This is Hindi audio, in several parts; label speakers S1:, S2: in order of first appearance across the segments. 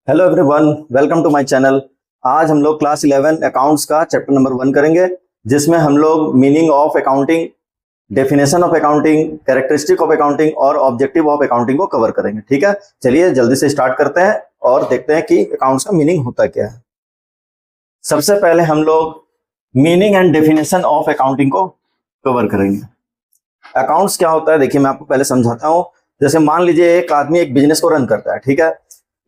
S1: Hello everyone, welcome to my channel. आज हम लोग क्लास 11 अकाउंट्स का चैप्टर नंबर 1 करेंगे, जिसमें हम लोग meaning of accounting, definition of accounting, characteristic of accounting और ऑब्जेक्टिव ऑफ अकाउंटिंग को कवर करेंगे। ठीक है, चलिए जल्दी से स्टार्ट करते हैं और देखते हैं कि अकाउंट्स का मीनिंग होता क्या है। सबसे पहले हम लोग meaning and definition of accounting को कवर करेंगे। अकाउंट्स क्या होता है, देखिए मैं आपको पहले समझाता हूँ। जैसे मान लीजिए एक आदमी एक बिजनेस को रन करता है, ठीक है।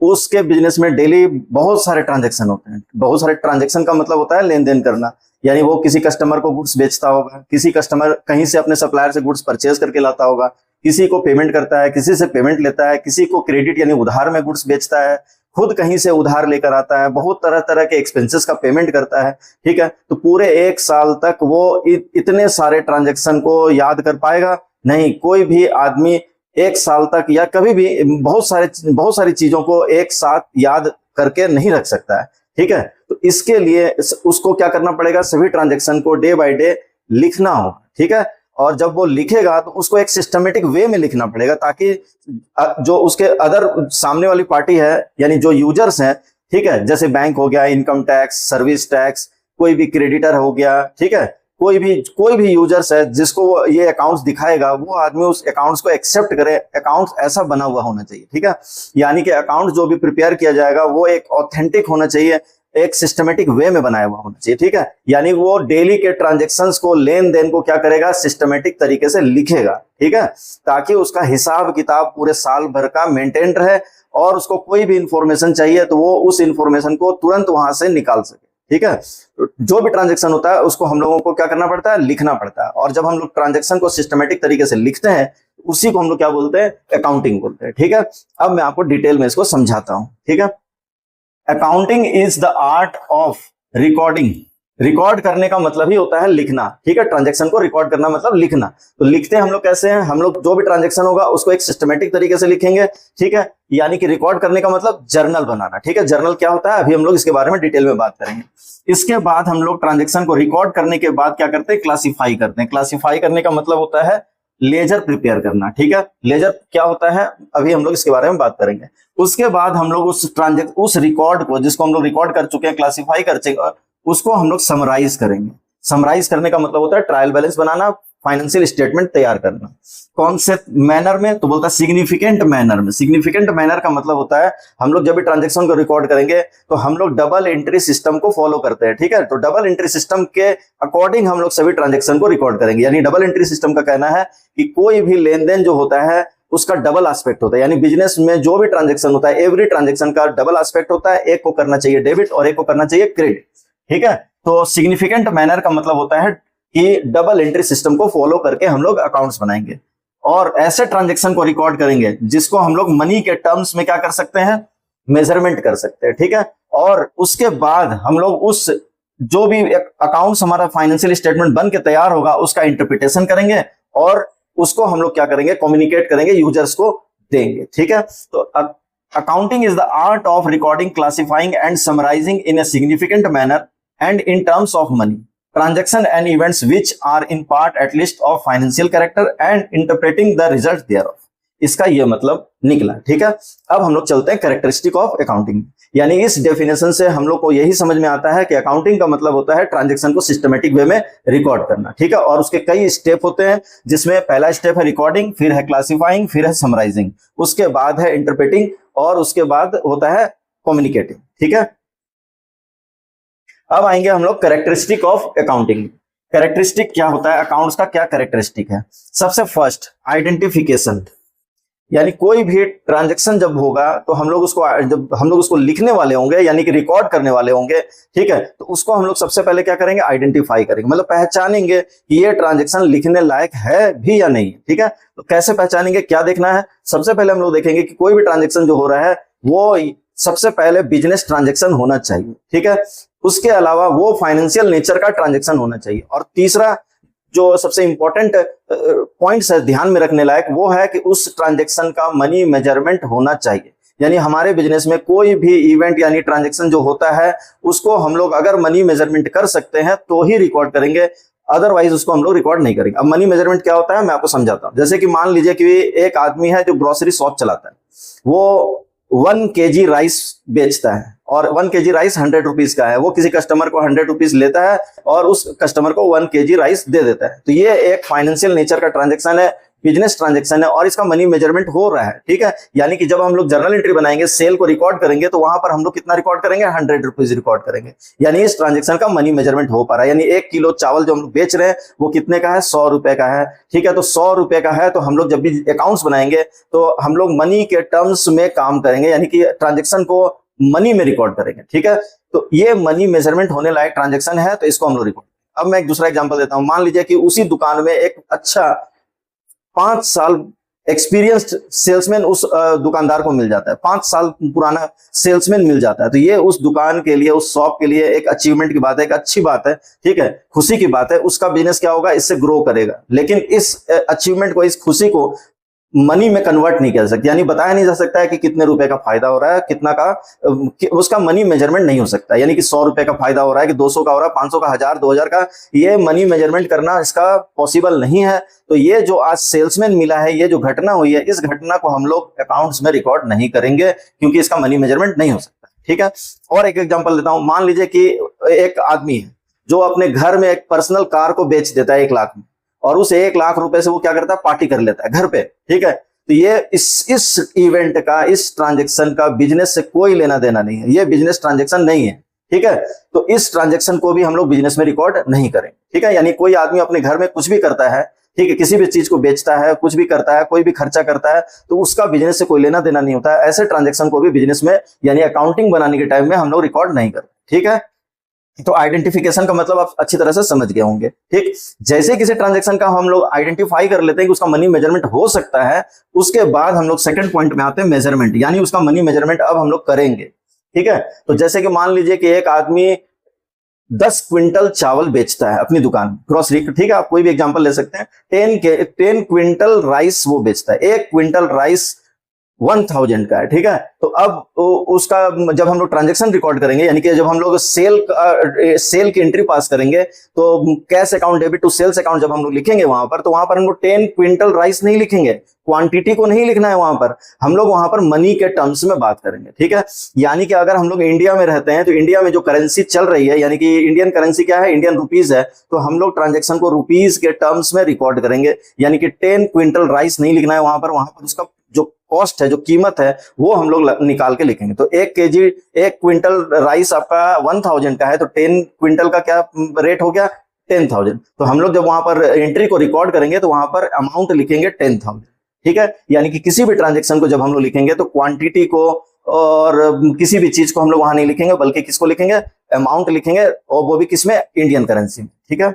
S1: उसके बिजनेस में डेली बहुत सारे ट्रांजैक्शन होते हैं। बहुत सारे ट्रांजैक्शन का मतलब होता है लेन देन करना। यानी वो किसी कस्टमर को गुड्स बेचता होगा, किसी कस्टमर कहीं से अपने सप्लायर से गुड्स परचेज करके लाता होगा, किसी को पेमेंट करता है, किसी से पेमेंट लेता है, किसी को क्रेडिट यानी उधार में गुड्स बेचता है, खुद कहीं से उधार लेकर आता है, बहुत तरह तरह के एक्सपेंसेस का पेमेंट करता है। ठीक है, तो पूरे एक साल तक वो इतने सारे ट्रांजैक्शन को याद कर पाएगा नहीं। कोई भी आदमी एक साल तक या कभी भी बहुत सारी चीजों को एक साथ याद करके नहीं रख सकता है। ठीक है, तो इसके लिए उसको क्या करना पड़ेगा, सभी ट्रांजैक्शन को डे बाय डे लिखना होगा। ठीक है, और जब वो लिखेगा तो उसको एक सिस्टमेटिक वे में लिखना पड़ेगा, ताकि जो उसके अदर सामने वाली पार्टी है यानी जो यूजर्स हैं, ठीक है, जैसे बैंक हो गया, इनकम टैक्स, सर्विस टैक्स, कोई भी क्रेडिटर हो गया, ठीक है, कोई भी यूजर्स है जिसको ये अकाउंट्स दिखाएगा, वो आदमी उस अकाउंट्स को एक्सेप्ट करे। अकाउंट्स ऐसा बना हुआ होना चाहिए। ठीक है, यानी कि अकाउंट जो भी प्रिपेयर किया जाएगा वो एक ऑथेंटिक होना चाहिए, एक सिस्टमेटिक वे में बनाया हुआ होना चाहिए। ठीक है, यानी वो डेली के ट्रांजैक्शंस को, लेन देन को क्या करेगा, सिस्टमेटिक तरीके से लिखेगा। ठीक है, ताकि उसका हिसाब किताब पूरे साल भर का मेंटेन रहे और उसको कोई भी इंफॉर्मेशन चाहिए तो वो उस इंफॉर्मेशन को तुरंत वहां से निकाल सके। ठीक है, जो भी ट्रांजैक्शन होता है उसको हम लोगों को क्या करना पड़ता है, लिखना पड़ता है। और जब हम लोग ट्रांजैक्शन को सिस्टमेटिक तरीके से लिखते हैं उसी को हम लोग क्या बोलते हैं, अकाउंटिंग बोलते हैं। ठीक है, अब मैं आपको डिटेल में इसको समझाता हूं। ठीक है, accounting is the art of recording. Record करने का मतलब ही होता है लिखना। ठीक है, ट्रांजैक्शन को रिकॉर्ड करना मतलब लिखना। तो लिखते हैं हम लोग कैसे हैं, हम लोग जो भी ट्रांजैक्शन होगा उसको एक सिस्टमेटिक तरीके से लिखेंगे। ठीक है, यानी कि रिकॉर्ड करने का मतलब जर्नल बनाना। ठीक है, जर्नल क्या होता है अभी हम लोग इसके बारे में डिटेल में बात करेंगे। इसके बाद हम लोग ट्रांजैक्शन को रिकॉर्ड करने के बाद क्या करते हैं, क्लासिफाई करते हैं। क्लासिफाई करने का मतलब होता है लेजर प्रिपेयर करना। ठीक है, लेजर क्या होता है अभी हम लोग इसके बारे में बात करेंगे। उसके बाद हम लोग उस रिकॉर्ड को, जिसको हम लोग रिकॉर्ड कर चुके हैं, क्लासिफाई कर चुके, उसको हम लोग समराइज करेंगे। समराइज करने का मतलब होता है ट्रायल बैलेंस बनाना, फाइनेंशियल स्टेटमेंट तैयार करना। कौन से मैनर में, तो बोलता है सिग्निफिकेंट मैनर में। सिग्निफिकेंट मैनर का मतलब होता है हम लोग जब भी ट्रांजैक्शन को रिकॉर्ड करेंगे तो हम लोग डबल एंट्री सिस्टम को फॉलो करते हैं। ठीक है, तो डबल एंट्री सिस्टम के अकॉर्डिंग हम लोग सभी ट्रांजैक्शन को रिकॉर्ड करेंगे। यानी डबल एंट्री सिस्टम का कहना है कि कोई भी लेन देन जो होता है उसका डबल एस्पेक्ट होता है। यानी बिजनेस में जो भी ट्रांजैक्शन होता है, एवरी ट्रांजैक्शन का डबल एस्पेक्ट होता है। एक को करना चाहिए डेबिट और एक को करना चाहिए क्रेडिट। ठीक है, तो सिग्निफिकेंट मैनर का मतलब होता है कि डबल एंट्री सिस्टम को फॉलो करके हम लोग अकाउंट्स बनाएंगे और ऐसे ट्रांजैक्शन को रिकॉर्ड करेंगे जिसको हम लोग मनी के टर्म्स में क्या कर सकते हैं, मेजरमेंट कर सकते हैं। ठीक है, और उसके बाद हम लोग उस जो भी अकाउंट्स हमारा फाइनेंशियल स्टेटमेंट बन के तैयार होगा उसका इंटरप्रिटेशन करेंगे और उसको हम लोग क्या करेंगे, कम्युनिकेट करेंगे, यूजर्स को देंगे। ठीक है, तो accounting is the art of recording, classifying and summarising in a significant manner and in terms of money, transaction and events which are in part at least of financial character and interpreting the result thereof। इसका ये मतलब निकला। ठीक है, अब हम लोग चलते हैं कैरेक्टरिस्टिक ऑफ अकाउंटिंग। यानी इस डेफिनेशन से हम लोग को यही समझ में आता है कि अकाउंटिंग का मतलब होता है ट्रांजैक्शन को सिस्टमेटिक वे में रिकॉर्ड करना। ठीक है, और उसके कई स्टेप होते हैं, जिसमें पहला स्टेप है रिकॉर्डिंग, फिर है क्लासिफाइंग, फिर है समराइजिंग, उसके बाद है इंटरप्रेटिंग और उसके बाद होता है कम्युनिकेटिंग। ठीक है, अब आएंगे हम लोग कैरेक्टरिस्टिक ऑफ अकाउंटिंग। कैरेक्टरिस्टिक क्या होता है, अकाउंट्स का क्या कैरेक्टरिस्टिक है। सबसे फर्स्ट आइडेंटिफिकेशन, यानी कोई भी ट्रांजैक्शन जब होगा तो हम लोग उसको लिखने वाले होंगे, यानी कि रिकॉर्ड करने वाले होंगे। ठीक है, तो उसको हम लोग सबसे पहले क्या करेंगे, आइडेंटिफाई करेंगे, मतलब पहचानेंगे कि ये ट्रांजैक्शन लिखने लायक है भी या नहीं। ठीक है, तो कैसे पहचानेंगे, क्या देखना है, सबसे पहले हम लोग देखेंगे कि कोई भी ट्रांजैक्शन जो हो रहा है वो सबसे पहले बिजनेस ट्रांजैक्शन होना चाहिए। ठीक है, उसके अलावा वो फाइनेंशियल नेचर का ट्रांजैक्शन होना चाहिए। और तीसरा जो सबसे इंपॉर्टेंट पॉइंट्स है ध्यान में रखने लायक, वो है कि उस ट्रांजैक्शन का मनी मेजरमेंट होना चाहिए। यानी हमारे बिजनेस में कोई भी इवेंट यानी ट्रांजैक्शन जो होता है उसको हम लोग अगर मनी मेजरमेंट कर सकते हैं तो ही रिकॉर्ड करेंगे, अदरवाइज उसको हम लोग रिकॉर्ड नहीं करेंगे। अब मनी मेजरमेंट क्या होता है मैं आपको समझाता हूं। जैसे कि मान लीजिए कि एक आदमी है जो ग्रोसरी शॉप चलाता है, वो 1 kg राइस बेचता है और 1 kg राइस 100 रुपीज का है, वो किसी कस्टमर को 100 रुपीज लेता है और उस कस्टमर को 1 kg राइस दे देता है। तो ये एक फाइनेंशियल नेचर का ट्रांजेक्शन है, बिजनेस ट्रांजेक्शन है और इसका मनी मेजरमेंट हो रहा है, ठीक है। यानी कि जब हम लोग जर्नल एंट्री बनाएंगे, सेल को रिकॉर्ड करेंगे, तो वहां पर हम लोग कितना रिकॉर्ड करेंगे, 100 रुपीज रिकॉर्ड करेंगे। यानी इस ट्रांजेक्शन का मनी मेजरमेंट हो पा रहा है। यानी 1 किलो चावल जो हम लोग बेच रहे हैं वो कितने का है, 100 रुपए का है, ठीक है। तो 100 रुपए का है, तो हम लोग जब भी अकाउंट्स बनाएंगे तो हम लोग मनी के टर्म्स में काम करेंगे, यानी कि ट्रांजेक्शन को मनी में रिकॉर्ड करेंगे, ठीक है। तो ये मनी मेजरमेंट होने लायक ट्रांजेक्शन है, तो इसको हम लोग रिकॉर्ड। अब मैं एक दूसरा एग्जांपल देता हूं। मान लीजिए कि उसी दुकान में एक अच्छा 5 साल एक्सपीरियंस्ड सेल्समैन उस दुकानदार को मिल जाता है, 5 साल पुराना सेल्समैन मिल जाता है। तो ये उस दुकान के लिए, उस शॉप के लिए एक अचीवमेंट की बात है, एक अच्छी बात है, ठीक है, खुशी की बात है। उसका बिजनेस क्या होगा, इससे ग्रो करेगा। लेकिन इस अचीवमेंट को, इस खुशी को मनी में कन्वर्ट नहीं कर सकते, यानी बताया नहीं जा सकता है कि कितने रुपए का फायदा हो रहा है, कितना का, उसका मनी मेजरमेंट नहीं हो सकता। यानी कि 100 रुपए का फायदा हो रहा है कि 200 का हो रहा है, 500 का, 1000, 2000 का, ये मनी मेजरमेंट करना इसका पॉसिबल नहीं है। तो ये जो आज सेल्समैन मिला है, ये जो घटना हुई है, इस घटना को हम लोग अकाउंट्स में रिकॉर्ड नहीं करेंगे क्योंकि इसका मनी मेजरमेंट नहीं हो सकता, ठीक है। और एक एग्जाम्पल देता हूं। मान लीजिए कि एक आदमी है जो अपने घर में एक पर्सनल कार को बेच देता है 1 लाख में, और उस 1 लाख रुपए से वो क्या करता है, पार्टी कर लेता है घर पे, ठीक है। तो ये इस इवेंट का, इस ट्रांजेक्शन का बिजनेस से कोई लेना देना नहीं है, ये बिजनेस ट्रांजेक्शन नहीं है, ठीक है। तो इस ट्रांजेक्शन को भी हम लोग बिजनेस में रिकॉर्ड नहीं करेंगे, ठीक है। यानी कोई आदमी अपने घर में कुछ भी करता है, ठीक है, किसी भी चीज को बेचता है, कुछ भी करता है, कोई भी खर्चा करता है, तो उसका बिजनेस से कोई लेना देना नहीं होता है। ऐसे ट्रांजेक्शन को भी बिजनेस में, यानी अकाउंटिंग बनाने के टाइम में हम लोग रिकॉर्ड नहीं करते, ठीक है। तो आइडेंटिफिकेशन का मतलब आप अच्छी तरह से समझ गए होंगे, ठीक। जैसे किसी ट्रांजैक्शन का हम लोग आइडेंटिफाई कर लेते हैं कि उसका मनी मेजरमेंट हो सकता है, उसके बाद हम लोग सेकंड पॉइंट में आते हैं, मेजरमेंट, यानी उसका मनी मेजरमेंट अब हम लोग करेंगे, ठीक है। तो जैसे कि मान लीजिए कि एक आदमी 10 क्विंटल चावल बेचता है अपनी दुकान में, ग्रोसरी, ठीक है, आप कोई भी एग्जांपल ले सकते हैं। 10 क्विंटल राइस वो बेचता है, 1 क्विंटल राइस 1000 का है, ठीक है। तो अब उसका जब हम लोग ट्रांजैक्शन रिकॉर्ड करेंगे, यानी कि जब हम लोग सेल की एंट्री पास करेंगे, तो cash account debit to sales account जब हम लोग लिखेंगे वहां पर, तो वहां पर हम लोग 10 क्विंटल राइस नहीं लिखेंगे, क्वांटिटी को नहीं लिखना है वहां पर, हम लोग वहां पर मनी के टर्म्स में बात करेंगे, ठीक है। यानी कि अगर हम लोग इंडिया में रहते हैं, तो इंडिया में जो करेंसी चल रही है, यानी कि इंडियन करेंसी क्या है, इंडियन रुपीज है, तो हम लोग ट्रांजैक्शन को रुपीज के टर्म्स में रिकॉर्ड करेंगे। यानी कि 10 क्विंटल राइस नहीं लिखना है वहां पर उसका जो कॉस्ट है, जो कीमत है, वो हम लोग निकाल के लिखेंगे। तो 1 क्विंटल राइस आपका 1000 का है, तो 10 क्विंटल का क्या रेट हो गया, 10,000। तो हम लोग जब वहां पर एंट्री को रिकॉर्ड करेंगे, तो वहां पर अमाउंट लिखेंगे 10,000, ठीक है। यानी कि किसी भी ट्रांजेक्शन को जब हम लोग लिखेंगे, तो क्वांटिटी को और किसी भी चीज को हम लोग वहां नहीं लिखेंगे, बल्कि किसको लिखेंगे, अमाउंट लिखेंगे, और वो भी किसमें, इंडियन करेंसी में, ठीक है।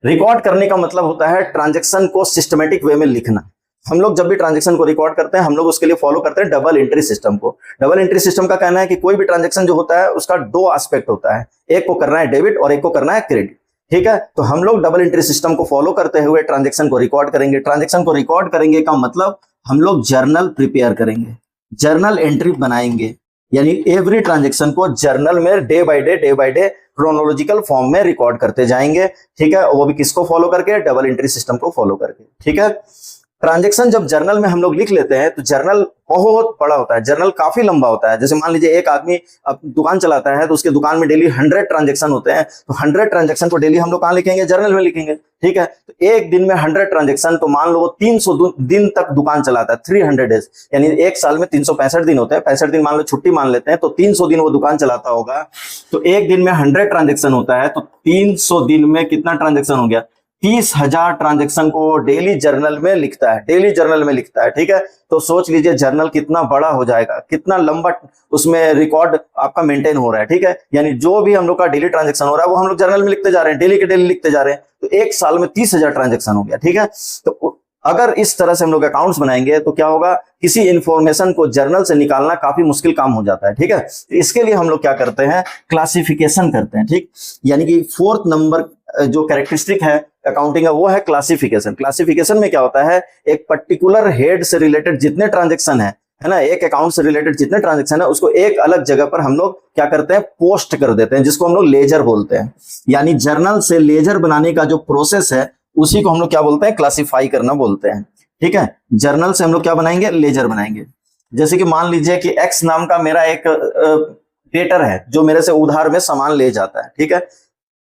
S1: रिकॉर्ड करने का मतलब होता है ट्रांजैक्शन को सिस्टमेटिक वे में लिखना। हम लोग जब भी ट्रांजैक्शन को रिकॉर्ड करते हैं, हम लोग उसके लिए फॉलो करते हैं डबल एंट्री सिस्टम को। डबल एंट्री सिस्टम का कहना है कि कोई भी ट्रांजैक्शन जो होता है उसका 2 एस्पेक्ट होता है, एक को करना है डेबिट और एक को करना है क्रेडिट, ठीक है। तो हम लोग डबल एंट्री सिस्टम को फॉलो करते हुए ट्रांजैक्शन को रिकॉर्ड करेंगे। ट्रांजैक्शन को रिकॉर्ड करेंगे का मतलब हम लोग जर्नल प्रिपेयर करेंगे, जर्नल एंट्री बनाएंगे, यानी एवरी ट्रांजैक्शन को जर्नल में day by day chronological form में रिकॉर्ड करते जाएंगे, ठीक है। वो भी किसको फॉलो करके, डबल एंट्री सिस्टम को फॉलो करके, ठीक है। ट्रांजैक्शन जब जर्नल में हम लोग लिख लेते हैं, तो जर्नल बहुत बड़ा होता है, जर्नल काफी लंबा होता है। जैसे मान लीजिए एक आदमी अब दुकान चलाता है, तो उसके दुकान में डेली 100 ट्रांजैक्शन होते हैं, तो 100 ट्रांजैक्शन को डेली हम लोग कहां लिखेंगे, जर्नल में लिखेंगे, ठीक है। तो एक दिन में 100 ट्रांजैक्शन, तो मान लो वो 300 दिन तक दुकान चलाता है, 300 डेज, यानी एक साल में 365 दिन होते हैं, 65 दिन मान लो छुट्टी मान लेते हैं, तो 300 दिन वो दुकान चलाता होगा। तो एक दिन में 100 ट्रांजैक्शन होता है, तो 300 दिन में कितना ट्रांजैक्शन हो गया, 30,000 ट्रांजैक्शन को डेली जर्नल में लिखता है, डेली जर्नल में लिखता है, ठीक है। तो सोच लीजिए जर्नल कितना बड़ा हो जाएगा, कितना लंबा उसमें रिकॉर्ड आपका मेंटेन हो रहा है, ठीक है। यानी जो भी हम लोग का डेली ट्रांजैक्शन हो रहा है, वो हम लोग जर्नल में लिखते जा रहे हैं, डेली के डेली लिखते जा रहे हैं। तो एक साल में 30,000 ट्रांजैक्शन हो गया, ठीक है। तो अगर इस तरह से हम लोग अकाउंट्स बनाएंगे, तो क्या होगा, किसी इंफॉर्मेशन को जर्नल से निकालना काफी मुश्किल काम हो जाता है, ठीक है। इसके लिए हम लोग क्या करते हैं, क्लासिफिकेशन करते हैं, ठीक। यानी कि 4th नंबर जो कैरेक्टरिस्टिक है अकाउंटिंग का, वो है क्लासिफिकेशन। क्लासिफिकेशन में क्या होता है, एक पर्टिकुलर हेड से रिलेटेड जितने ट्रांजैक्शन है ना, एक अकाउंट से रिलेटेड जितने ट्रांजैक्शन है, उसको एक अलग जगह पर हम लोग क्या करते हैं, पोस्ट कर देते हैं, जिसको हम लोग लेजर बोलते हैं। यानी जर्नल से लेजर बनाने का जो प्रोसेस है, उसी को हम लोग क्या बोलते हैं, क्लासिफाई करना बोलते हैं। ठीक है। जर्नल से हम लोग क्या बनाएंगे, लेजर बनाएंगे। जैसे कि मान लीजिए कि एक्स नाम का मेरा एक डेटर है जो मेरे से उधार में सामान ले जाता है, ठीक है।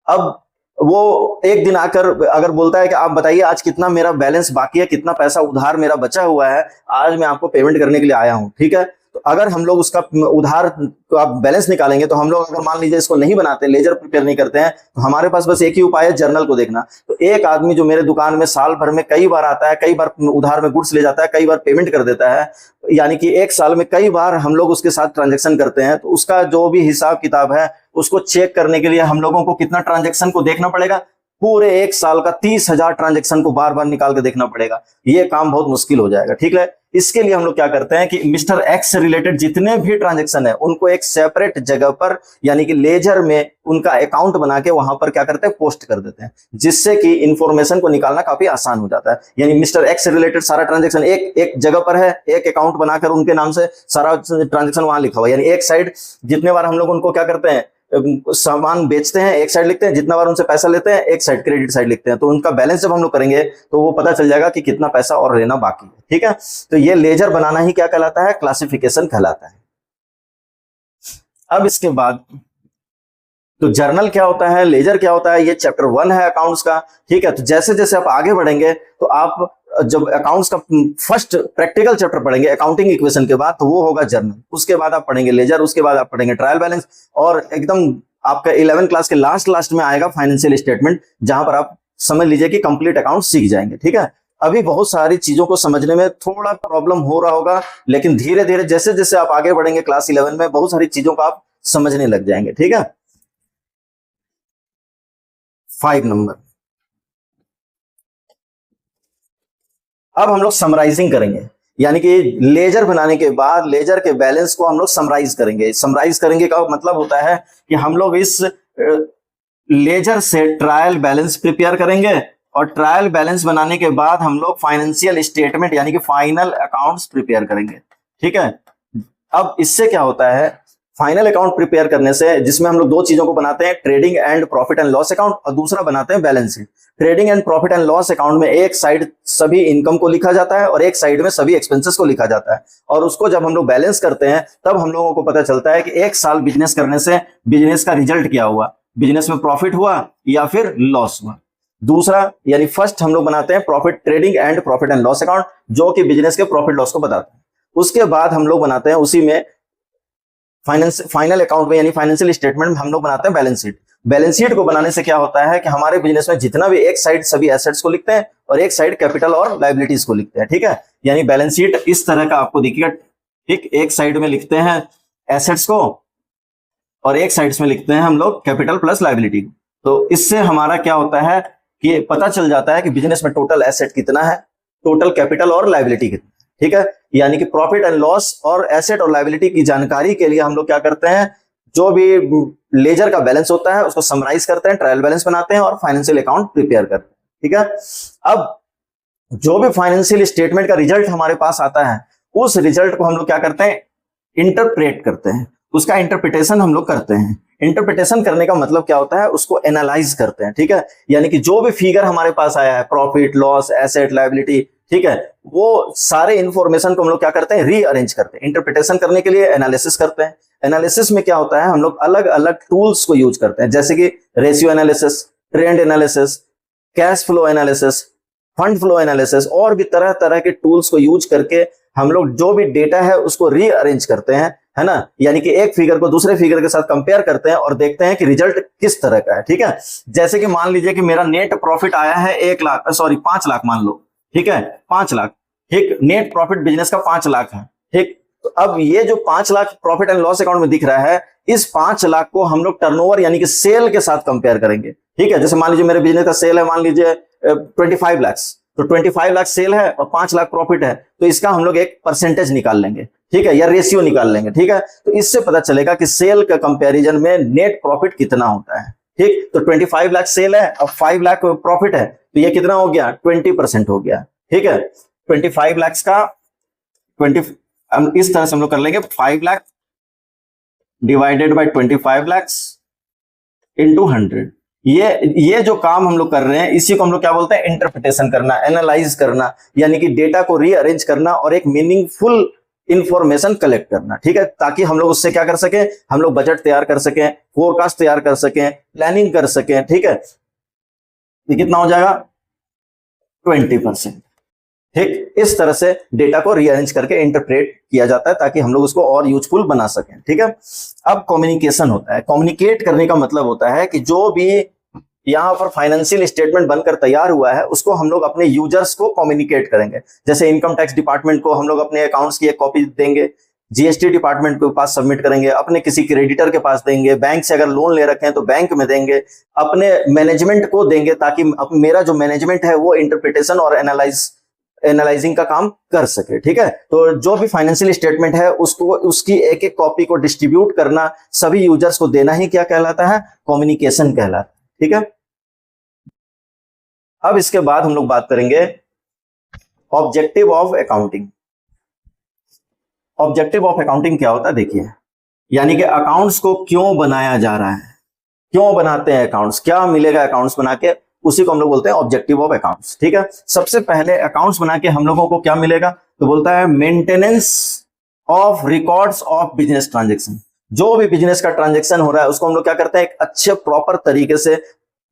S1: अब वो एक दिन आकर अगर बोलता है कि आप बताइए आज कितना मेरा बैलेंस बाकी है, कितना पैसा उधार मेरा बचा हुआ है, आज मैं आपको पेमेंट करने के लिए आया हूं, ठीक है। तो अगर हम लोग उसका उधार को आप बैलेंस निकालेंगे तो हम लोग अगर मान लीजिए इसको नहीं बनाते, लेजर प्रिपेयर नहीं करते हैं, तो हमारे पास बस एक ही उपाय है, जर्नल को देखना। तो एक आदमी जो मेरे दुकान में साल भर में कई बार आता है, कई बार उधार में गुड्स ले जाता है, कई बार पेमेंट कर देता है, यानी कि एक साल में कई बार हम लोग उसके साथ ट्रांजेक्शन करते हैं, तो उसका जो भी हिसाब किताब है उसको चेक करने के लिए हम लोगों को कितना ट्रांजेक्शन को देखना पड़ेगा, पूरे एक साल का 30,000 ट्रांजेक्शन को बार बार निकाल के देखना पड़ेगा। ये काम बहुत मुश्किल हो जाएगा, ठीक है। इसके लिए हम लोग क्या करते हैं कि मिस्टर एक्स से रिलेटेड जितने भी ट्रांजेक्शन है उनको एक सेपरेट जगह पर यानी कि लेजर में उनका अकाउंट बना के वहां पर क्या करते हैं, पोस्ट कर देते हैं, जिससे कि इंफॉर्मेशन को निकालना काफी आसान हो जाता है। यानी मिस्टर एक्स से रिलेटेड सारा ट्रांजेक्शन एक जगह पर है, एक अकाउंट बनाकर उनके नाम से सारा ट्रांजेक्शन वहां लिखा हुआ है। यानी एक साइड जितने बार हम लोग उनको क्या करते हैं, सामान बेचते हैं एक साइड लिखते हैं, जितना बार उनसे पैसा लेते हैं एक साइड क्रेडिट साइड लिखते हैं। तो उनका बैलेंस जब हम लोग करेंगे तो वो पता चल जाएगा कि कितना पैसा और लेना बाकी है, ठीक है। तो ये लेजर बनाना ही क्या कहलाता है, क्लासिफिकेशन कहलाता है। अब इसके बाद तो जर्नल क्या होता है, लेजर क्या होता है, ये चैप्टर 1 है अकाउंट्स का, ठीक है। तो जैसे जैसे आप आगे बढ़ेंगे तो आप जब अकाउंट्स का फर्स्ट प्रैक्टिकल चैप्टर पढ़ेंगे अकाउंटिंग इक्वेशन के बाद, तो वो होगा जर्नल। उसके बाद आप पढ़ेंगे लेजर, उसके बाद आप पढ़ेंगे ट्रायल बैलेंस, और एकदम आपका 11 क्लास के लास्ट में आएगा फाइनेंशियल स्टेटमेंट, जहां पर आप समझ लीजिए कि कंप्लीट अकाउंट सीख जाएंगे, ठीक है। अभी बहुत सारी चीजों को समझने में थोड़ा प्रॉब्लम हो रहा होगा, लेकिन धीरे धीरे जैसे जैसे आप आगे बढ़ेंगे क्लास 11 में बहुत सारी चीजों को आप समझने लग जाएंगे, ठीक है। 5 नंबर, अब हम लोग समराइजिंग करेंगे, यानी कि लेजर बनाने के बाद लेजर के बैलेंस को हम लोग समराइज करेंगे। समराइज करेंगे का मतलब होता है कि हम लोग इस लेजर से ट्रायल बैलेंस प्रिपेयर करेंगे, और ट्रायल बैलेंस बनाने के बाद हम लोग फाइनेंशियल स्टेटमेंट यानी कि फाइनल अकाउंट्स प्रिपेयर करेंगे, ठीक है। अब इससे क्या होता है, फाइनल अकाउंट प्रिपेयर करने से, जिसमें हम लोग दो चीजों को बनाते हैं, trading and profit and loss account, और दूसरा बनाते हैं balance sheet. Trading and profit and loss account में एक साइड सभी इनकम को लिखा जाता है और एक साइड में सभी एक्सपेंसेस को लिखा जाता है, और उसको जब हम लोग बैलेंस करते हैं तब हम लोगों को पता चलता है कि एक साल बिजनेस करने से बिजनेस का रिजल्ट क्या हुआ, बिजनेस में प्रॉफिट हुआ या फिर लॉस हुआ। दूसरा यानी फर्स्ट हम लोग बनाते हैं profit, trading and profit and loss account, जो कि बिजनेस के प्रॉफिट लॉस को बताते हैं। उसके बाद हम लोग बनाते हैं उसी में फाइनल अकाउंट में यानी फाइनेंशियल स्टेटमेंट में हम लोग बनाते हैं बैलेंस शीट। बैलेंस शीट को बनाने से क्या होता है कि हमारे बिजनेस में जितना भी, एक साइड सभी एसेट्स को लिखते हैं और एक साइड कैपिटल और लायबिलिटीज को लिखते हैं, ठीक है। यानी बैलेंस शीट इस तरह का आपको दिखेगा, ठीक। एक साइड में लिखते हैं एसेट्स को और एक साइड में लिखते हैं हम लोग कैपिटल प्लस लायबिलिटी। तो इससे हमारा क्या होता है कि पता चल जाता है कि बिजनेस में टोटल एसेट कितना है, टोटल कैपिटल और लायबिलिटी कितना, ठीक है। यानी कि प्रॉफिट एंड लॉस और एसेट और लायबिलिटी की जानकारी के लिए हम लोग क्या करते हैं, जो भी लेजर का बैलेंस होता है उसको समराइज करते हैं, ट्रायल बैलेंस बनाते हैं और फाइनेंशियल अकाउंट प्रिपेयर करते हैं, ठीक है। अब जो भी फाइनेंशियल स्टेटमेंट का रिजल्ट हमारे पास आता है, उस रिजल्ट को हम लोग क्या करते हैं, इंटरप्रेट करते हैं, उसका इंटरप्रिटेशन हम लोग करते हैं। इंटरप्रिटेशन करने का मतलब क्या होता है, उसको एनालाइज करते हैं, ठीक है। यानी कि जो भी फिगर हमारे पास आया है, प्रॉफिट लॉस एसेट लायबिलिटी, ठीक है, वो सारे इंफॉर्मेशन को हम लोग क्या करते हैं, रीअरेंज करते हैं। इंटरप्रिटेशन करने के लिए एनालिसिस करते हैं। एनालिसिस में क्या होता है, हम लोग अलग अलग टूल्स को यूज करते हैं, जैसे कि ratio analysis, trend analysis, cash flow analysis, fund flow analysis, और भी तरह तरह के टूल्स को यूज करके हम लोग जो भी डेटा है उसको रीअरेंज करते हैं, है ना। यानी कि एक फिगर को दूसरे फिगर के साथ कंपेयर करते हैं और देखते हैं कि रिजल्ट किस तरह का है, ठीक है। जैसे कि मान लीजिए कि मेरा नेट प्रॉफिट आया है 5 लाख मान लो, ठीक है, 5 लाख, ठीक। नेट प्रॉफिट बिजनेस का 5 लाख है, ठीक। तो अब ये जो 5 lakh profit and loss account में दिख रहा है, इस 5 लाख को हम लोग टर्नओवर यानी कि सेल के साथ कंपेयर करेंगे, ठीक है। जैसे मान लीजिए मेरे बिजनेस का सेल है, मान लीजिए 25 लाख, तो 25 लाख सेल है और 5 लाख प्रॉफिट है, तो इसका हम लोग एक परसेंटेज निकाल लेंगे, ठीक है, या रेशियो निकाल लेंगे, ठीक है। तो इससे पता चलेगा कि सेल का कंपैरिजन में नेट प्रॉफिट कितना होता है, ठीक। तो 25 लाख सेल है और 5 लाख प्रॉफिट है, तो ये कितना हो गया, 20% हो गया, ठीक है। 25 लाख का 20, इस तरह से हम लोग कर लेंगे, 5 lakh divided by 25 lakh into 100, ये जो काम हम लोग कर रहे हैं इसी को हम लोग क्या बोलते हैं, इंटरप्रिटेशन करना, एनालाइज करना, यानी कि डेटा को रीअरेंज करना और एक मीनिंगफुल इंफॉर्मेशन कलेक्ट करना। ठीक है, ताकि हम लोग उससे क्या कर सकें, हम लोग बजट तैयार कर सकें, फोरकास्ट तैयार कर सकें, प्लानिंग कर सकें। ठीक है, ये कितना हो जाएगा, 20%। ठीक, इस तरह से डेटा को रीअरेंज करके इंटरप्रेट किया जाता है ताकि हम लोग उसको और यूजफुल बना सकें। ठीक है, अब कम्युनिकेशन होता है। कम्युनिकेट करने का मतलब होता है कि जो भी यहाँ पर फाइनेंशियल स्टेटमेंट बनकर तैयार हुआ है उसको हम लोग अपने यूजर्स को कम्युनिकेट करेंगे। जैसे इनकम टैक्स डिपार्टमेंट को हम लोग अपने अकाउंट्स की एक कॉपी देंगे, जीएसटी डिपार्टमेंट के पास सबमिट करेंगे, अपने किसी क्रेडिटर के पास देंगे, बैंक से अगर लोन ले रखे हैं तो बैंक में देंगे, अपने मैनेजमेंट को देंगे ताकि मेरा जो मैनेजमेंट है वो इंटरप्रिटेशन और एनालाइजिंग का काम कर सके। ठीक है, तो जो भी फाइनेंशियल स्टेटमेंट है उसको, उसकी एक एक कॉपी को डिस्ट्रीब्यूट करना, सभी यूजर्स को देना ही क्या कहलाता है, कम्युनिकेशन कहलाता है। ठीक है, अब इसके बाद हम लोग बात करेंगे objective of accounting. Objective of accounting क्या होता है, देखिए, यानी कि अकाउंट्स को क्यों बनाया जा रहा है, क्यों बनाते हैं अकाउंट्स, क्या मिलेगा अकाउंट्स बना के, उसी को हम लोग बोलते हैं ऑब्जेक्टिव ऑफ अकाउंट्स। ठीक है, सबसे पहले अकाउंट्स बना के हम लोगों को क्या मिलेगा, तो बोलता है maintenance of records of business transaction. जो भी बिजनेस का ट्रांजेक्शन हो रहा है उसको हम लोग क्या करते हैं, एक अच्छे प्रॉपर तरीके से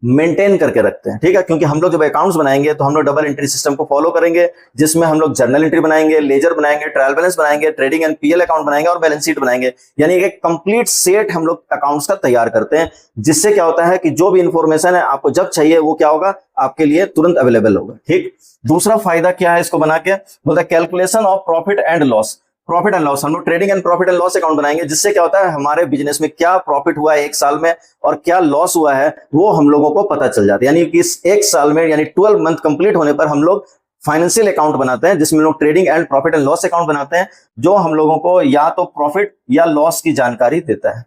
S1: मेंटेन करके रखते हैं। ठीक है, क्योंकि हम लोग जब अकाउंट्स बनाएंगे तो हम लोग डबल एंट्री सिस्टम को फॉलो करेंगे, जिसमें हम लोग जर्नल एंट्री बनाएंगे, लेजर बनाएंगे, ट्रायल बैलेंस बनाएंगे, ट्रेडिंग एंड पीएल अकाउंट बनाएंगे और बैलेंस शीट बनाएंगे। यानी एक कंप्लीट सेट हम लोग अकाउंट्स का तैयार करते हैं, जिससे क्या होता है कि जो भी इंफॉर्मेशन है आपको जब चाहिए वो क्या होगा, आपके लिए तुरंत अवेलेबल होगा। ठीक, दूसरा फायदा क्या है इसको बना के, बोलता है calculation of profit and loss. Profit and loss, हम लोग trading and profit and loss account बनाएंगे, जिससे क्या होता है हमारे बिजनेस में क्या प्रॉफिट हुआ है एक साल में और क्या लॉस हुआ है वो हम लोगों को पता चल जाता है। यानी कि इस एक साल में, यानी 12 मंथ कंप्लीट होने पर हम लोग फाइनेंशियल अकाउंट बनाते हैं, जिसमें लोग trading and profit and loss account बनाते हैं, जो हम लोगों को या तो प्रॉफिट या लॉस की जानकारी देता है।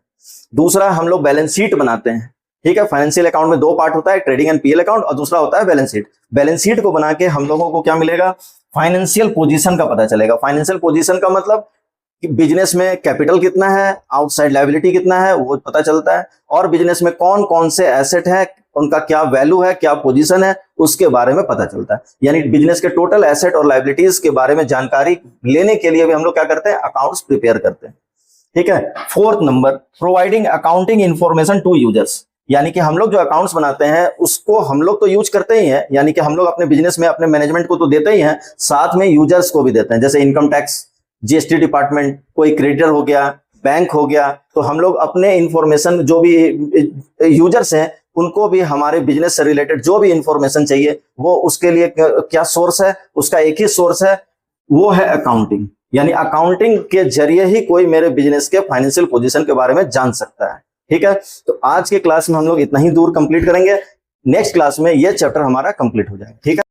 S1: दूसरा हम लोग बैलेंस शीट बनाते हैं। ठीक है, फाइनेंशियल अकाउंट में दो पार्ट होता है, ट्रेडिंग एंड पीएल अकाउंट, और दूसरा होता है बैलेंस शीट। बैलेंस शीट को बना के हम लोगों को क्या मिलेगा, फाइनेंशियल पोजीशन का पता चलेगा। फाइनेंशियल पोजीशन का मतलब कि बिजनेस में कैपिटल कितना है, आउटसाइड लायबिलिटी कितना है वो पता चलता है, और बिजनेस में कौन कौन से एसेट है, उनका क्या वैल्यू है, क्या पोजीशन है, उसके बारे में पता चलता है। यानी बिजनेस के टोटल एसेट और लायबिलिटीज के बारे में जानकारी लेने के लिए भी हम लोग क्या करते हैं, अकाउंट्स प्रिपेयर करते हैं। ठीक है, fourth number, providing accounting information to users. यानी कि हम लोग जो अकाउंट्स बनाते हैं उसको हम लोग तो यूज करते ही हैं, यानी कि हम लोग अपने बिजनेस में अपने मैनेजमेंट को तो देते ही हैं, साथ में यूजर्स को भी देते हैं। जैसे इनकम टैक्स, जीएसटी डिपार्टमेंट, कोई क्रेडिटर हो गया, बैंक हो गया, तो हम लोग अपने इंफॉर्मेशन, जो भी यूजर्स हैं उनको भी हमारे बिजनेस से रिलेटेड जो भी इंफॉर्मेशन चाहिए वो उसके लिए क्या सोर्स है, उसका एक ही सोर्स है, वो है अकाउंटिंग। यानी अकाउंटिंग के जरिए ही कोई मेरे बिजनेस के फाइनेंशियल पोजीशन के बारे में जान सकता है। ठीक है, तो आज के क्लास में हम लोग इतना ही दूर कंप्लीट करेंगे, नेक्स्ट क्लास में ये चैप्टर हमारा कंप्लीट हो जाएगा। ठीक है।